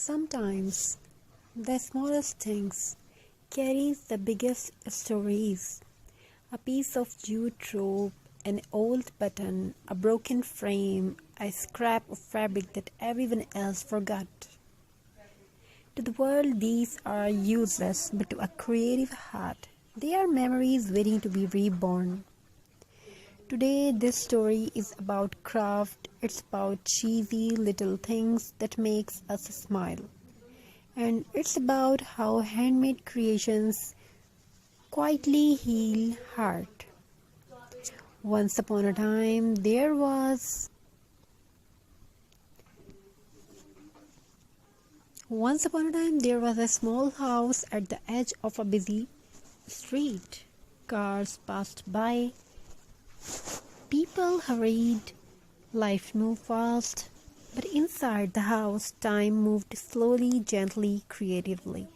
Sometimes the smallest things carries the biggest stories. A piece of jute rope, an old button, a broken frame, a scrap of fabric that everyone else forgot. To the world, these are useless, but to a creative heart, they are memories waiting to be reborn. Today, this story is about craft. It's about cheesy little things that makes us smile. And it's about how handmade creations quietly heal heart. Once upon a time, there was a small house at the edge of a busy street. Cars passed by, people hurried, life moved fast, but inside the house, time moved slowly, gently, creatively.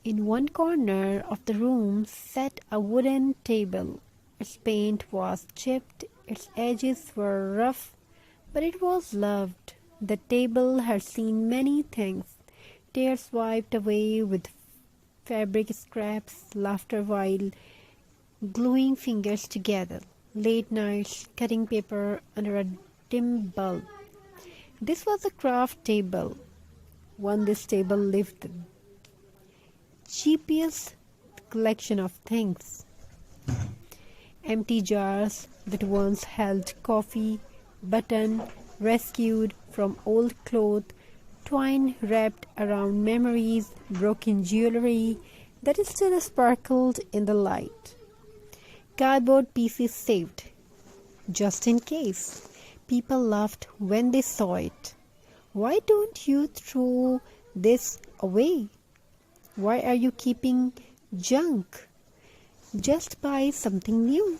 In one corner of the room sat a wooden table. Its paint was chipped, its edges were rough, but it was loved. The table had seen many things, tears wiped away with fabric scraps, laughter while gluing fingers together, late nights cutting paper under a dim bulb. This was a craft table. On this table lived the cheapest collection of things. Empty jars that once held coffee, button rescued from old cloth, twine wrapped around memories, broken jewelry that still sparkled in the light. Cardboard pieces saved, just in case. People laughed when they saw it. Why don't you throw this away? Why are you keeping junk? Just buy something new.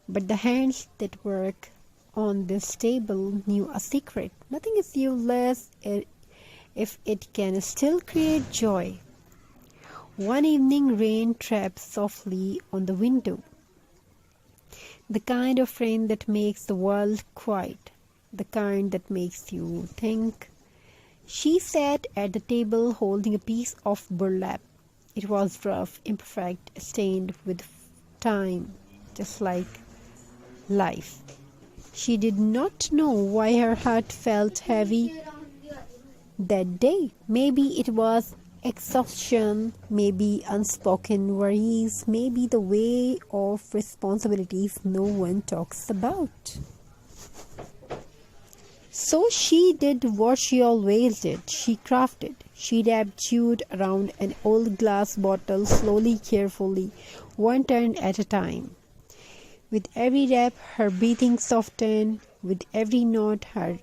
But the hands that work on this table knew a secret. Nothing is useless if it can still create joy. One evening, rain tapped softly on the window. The kind of rain that makes the world quiet. The kind that makes you think. She sat at the table holding a piece of burlap. It was rough, imperfect, stained with time, just like life. She did not know why her heart felt heavy that day. Maybe it was exhaustion, maybe unspoken worries, maybe the weight of responsibilities no one talks about. So she did what she always did. She crafted. She wrapped jute around an old glass bottle slowly, carefully, one turn at a time. With every wrap, her breathing softened. With every knot, her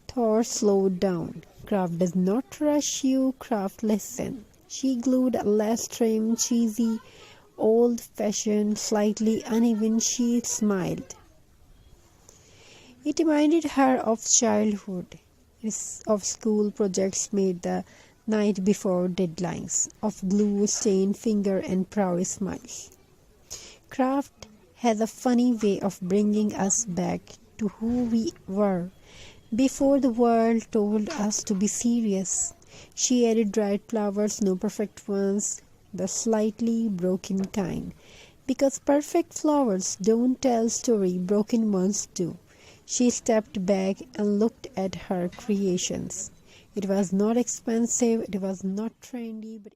thoughts slowed down. Craft does not rush you, craft listen. She glued a less trim, cheesy, old-fashioned, slightly uneven. She smiled. It reminded her of childhood, of school projects made the night before deadlines, of glue-stained finger and proud smiles. Craft has a funny way of bringing us back to who we were before the world told us to be serious. She added dried flowers, no perfect ones, the slightly broken kind. Because perfect flowers don't tell story, broken ones do. She stepped back and looked at her creations. It was not expensive, it was not trendy, but